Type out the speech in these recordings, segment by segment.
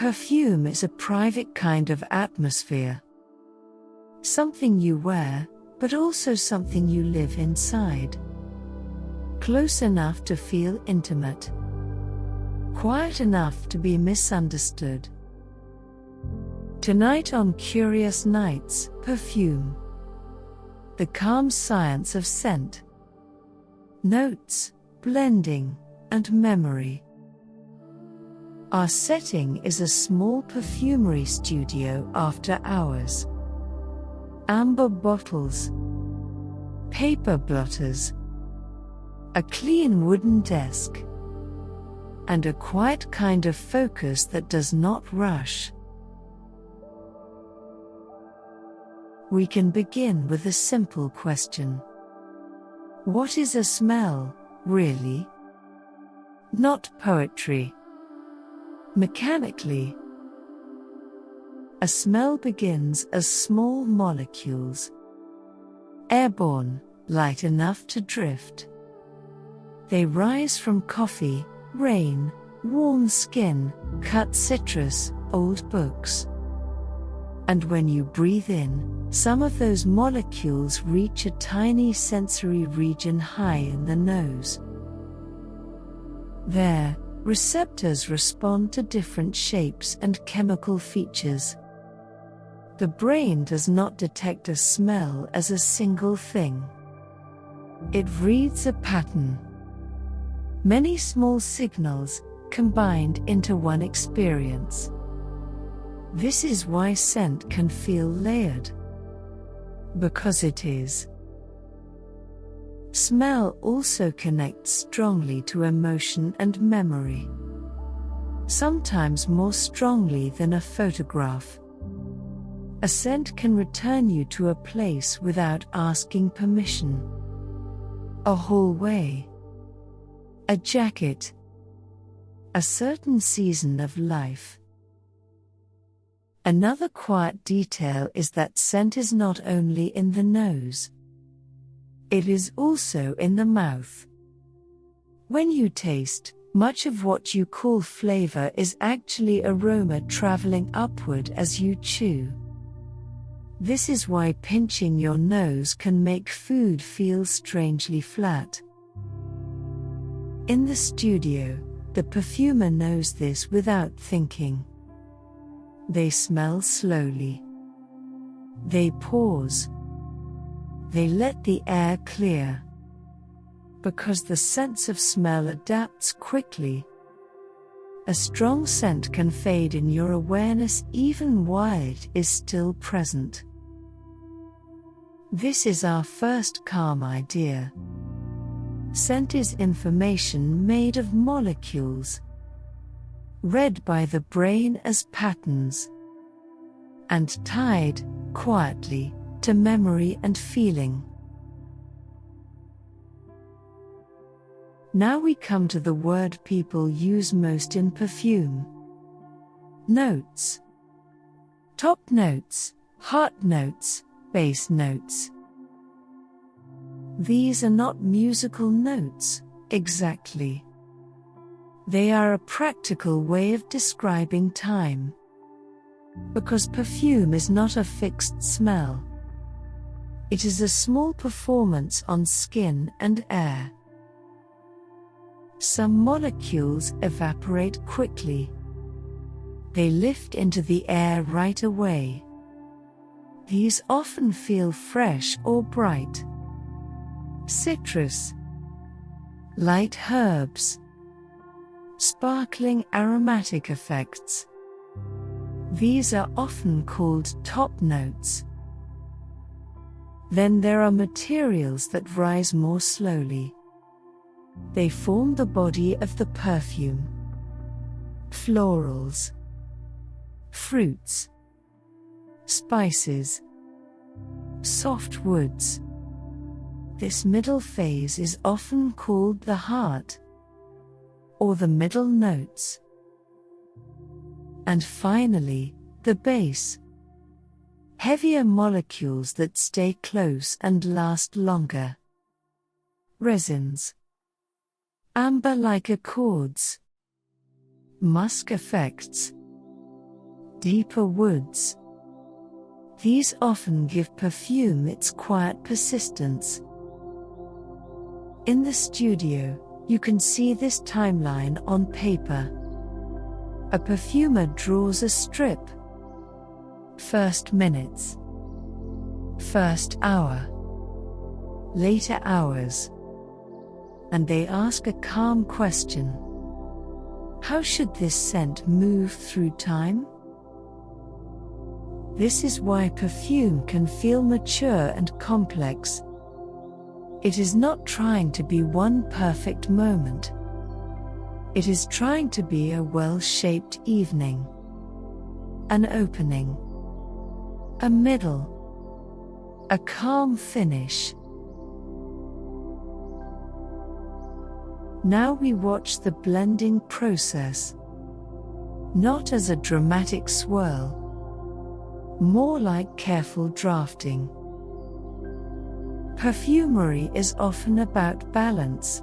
Perfume is a private kind of atmosphere. Something you wear, but also something you live inside. Close enough to feel intimate. Quiet enough to be misunderstood. Tonight on Curious Nights, Perfume. The calm science of scent. Notes, blending, and memory. Our setting is a small perfumery studio after hours. Amber bottles. Paper blotters. A clean wooden desk. And a quiet kind of focus that does not rush. We can begin with a simple question. What is a smell, really? Not poetry. Mechanically, a smell begins as small molecules, airborne, light enough to drift. They rise from coffee, rain, warm skin, cut citrus, old books. And when you breathe in, some of those molecules reach a tiny sensory region high in the nose. There, receptors respond to different shapes and chemical features. The brain does not detect a smell as a single thing. It reads a pattern. Many small signals, combined into one experience. This is why scent can feel layered. Because it is. Smell also connects strongly to emotion and memory. Sometimes more strongly than a photograph. A scent can return you to a place without asking permission. A hallway. A jacket. A certain season of life. Another quiet detail is that scent is not only in the nose. It is also in the mouth. When you taste, much of what you call flavor is actually aroma traveling upward as you chew. This is why pinching your nose can make food feel strangely flat. In the studio, the perfumer knows this without thinking. They smell slowly. They pause. They let the air clear. Because the sense of smell adapts quickly. A strong scent can fade in your awareness even while it is still present. This is our first calm idea. Scent is information made of molecules, read by the brain as patterns, and tied, quietly, to memory and feeling. Now we come to the word people use most in perfume. Notes. Top notes, heart notes, base notes. These are not musical notes, exactly. They are a practical way of describing time. Because perfume is not a fixed smell. It is a small performance on skin and air. Some molecules evaporate quickly. They lift into the air right away. These often feel fresh or bright. Citrus, light herbs, sparkling aromatic effects. These are often called top notes. Then there are materials that rise more slowly. They form the body of the perfume. Florals, fruits, spices, soft woods. This middle phase is often called the heart, or the middle notes. And finally, the base. Heavier molecules that stay close and last longer. Resins. Amber-like accords. Musk effects. deeper woods. These often give perfume its quiet persistence. In the studio, you can see this timeline on paper. A perfumer draws a strip. First minutes. First hour. Later hours. And they ask a calm question. How should this scent move through time? This is why perfume can feel mature and complex. It is not trying to be one perfect moment. It is trying to be a well-shaped evening. An opening. A middle. A calm finish. Now we watch the blending process. Not as a dramatic swirl. More like careful drafting. Perfumery is often about balance.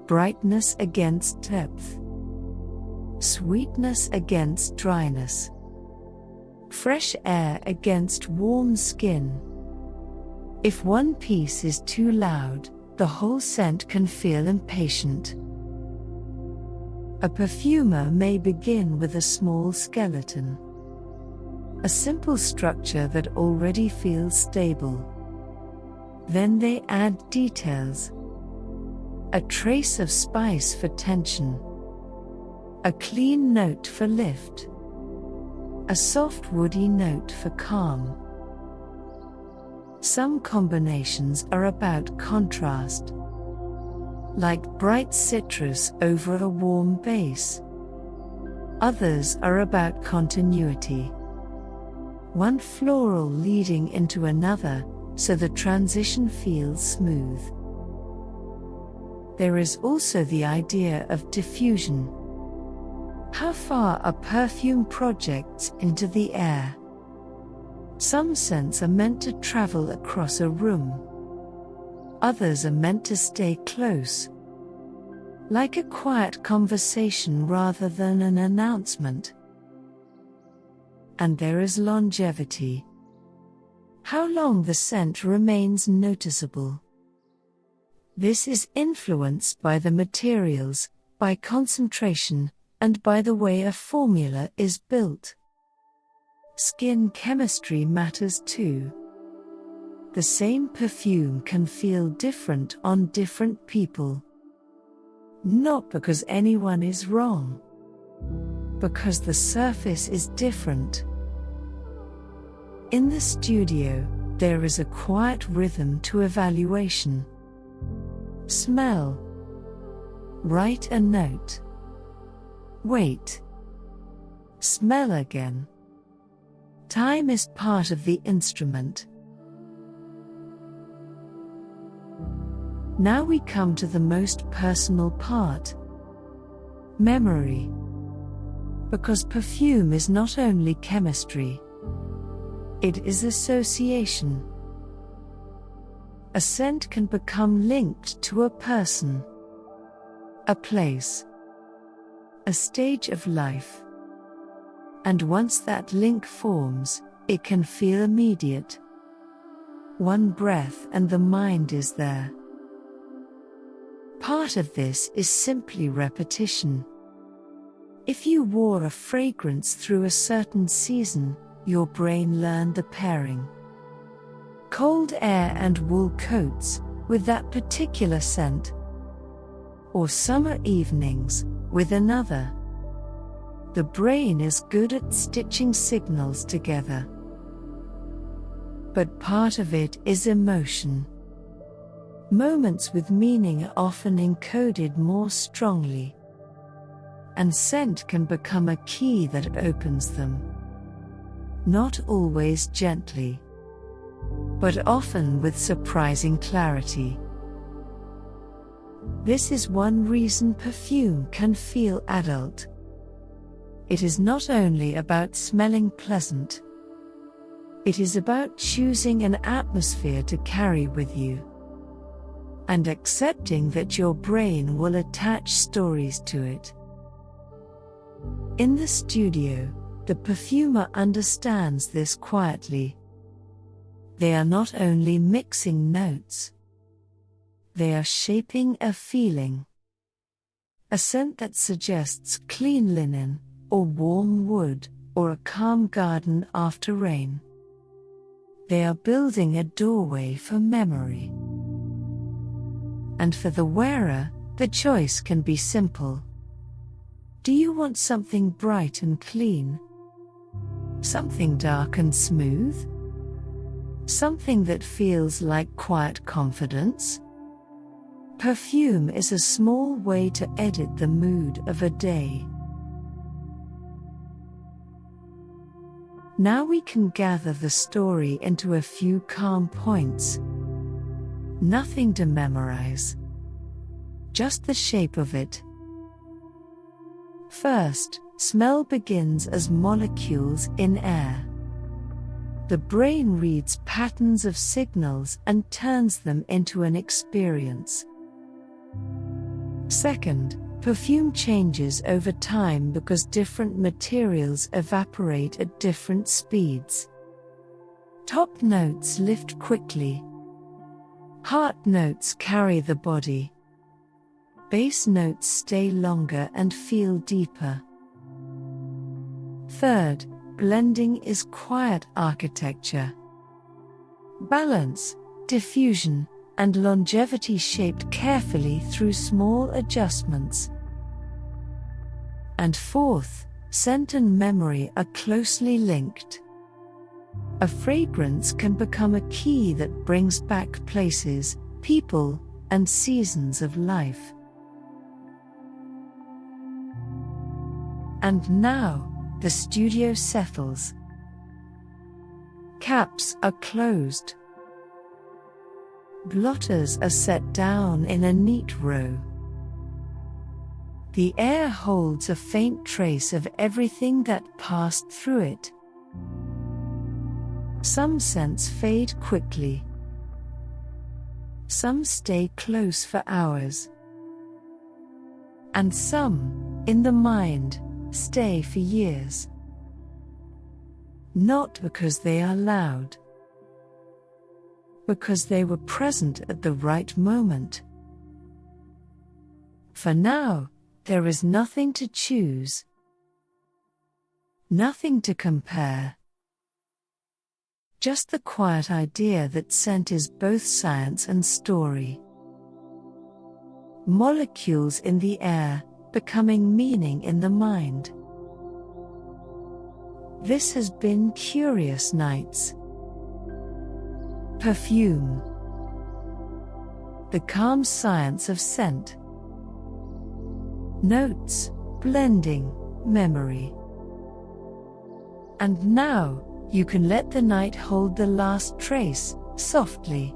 Brightness against depth. Sweetness against dryness. Fresh air against warm skin. If one piece is too loud, the whole scent can feel impatient. A perfumer may begin with a small skeleton. A simple structure that already feels stable. Then they add details. A trace of spice for tension. A clean note for lift. A soft woody note for calm. Some combinations are about contrast. Like bright citrus over a warm base. Others are about continuity. One floral leading into another, so the transition feels smooth. There is also the idea of diffusion. How far a perfume projects into the air? Some scents are meant to travel across a room. Others are meant to stay close. Like a quiet conversation rather than an announcement. And there is longevity. How long the scent remains noticeable. This is influenced by the materials, by concentration, and by the way a formula is built. Skin chemistry matters too. The same perfume can feel different on different people. Not because anyone is wrong. Because the surface is different. In the studio, there is a quiet rhythm to evaluation. Smell. Write a note. Wait. Smell again. Time is part of the instrument. Now we come to the most personal part. Memory. Because perfume is not only chemistry. It is association. A scent can become linked to a person, a place, a stage of life. And once that link forms, it can feel immediate. One breath and the mind is there. Part of this is simply repetition. If you wore a fragrance through a certain season, your brain learned the pairing. Cold air and wool coats, with that particular scent. Or summer evenings, with another. The brain is good at stitching signals together. But part of it is emotion. Moments with meaning are often encoded more strongly. And scent can become a key that opens them. Not always gently, but often with surprising clarity. This is one reason perfume can feel adult. It is not only about smelling pleasant. It is about choosing an atmosphere to carry with you. And accepting that your brain will attach stories to it. In the studio, The perfumer understands this quietly. They are not only mixing notes, they are shaping a feeling. A scent that suggests clean linen, or warm wood, or a calm garden after rain. They are building a doorway for memory. And for the wearer, the choice can be simple. Do you want something bright and clean? Something dark and smooth? Something that feels like quiet confidence? Perfume is a small way to edit the mood of a day. Now we can gather the story into a few calm points. Nothing to memorize. Just the shape of it. First, smell begins as molecules in air. The brain reads patterns of signals and turns them into an experience. Second, perfume changes over time because different materials evaporate at different speeds. Top notes lift quickly. Heart notes carry the body. Base notes stay longer and feel deeper. Third, blending is quiet architecture. Balance, diffusion, and longevity shaped carefully through small adjustments. And fourth, scent and memory are closely linked. A fragrance can become a key that brings back places, people, and seasons of life. And now, the studio settles. Caps are closed. Blotters are set down in a neat row. The air holds a faint trace of everything that passed through it. Some scents fade quickly. Some stay close for hours. And some, in the mind, stay for years. Not because they are loud, because they were present at the right moment. For now, there is nothing to choose, nothing to compare. Just the quiet idea that scent is both science and story. Molecules in the air, becoming meaning in the mind. This has been Curious Nights. Perfume. The calm science of scent. Notes, blending, memory. And now, you can let the night hold the last trace, softly.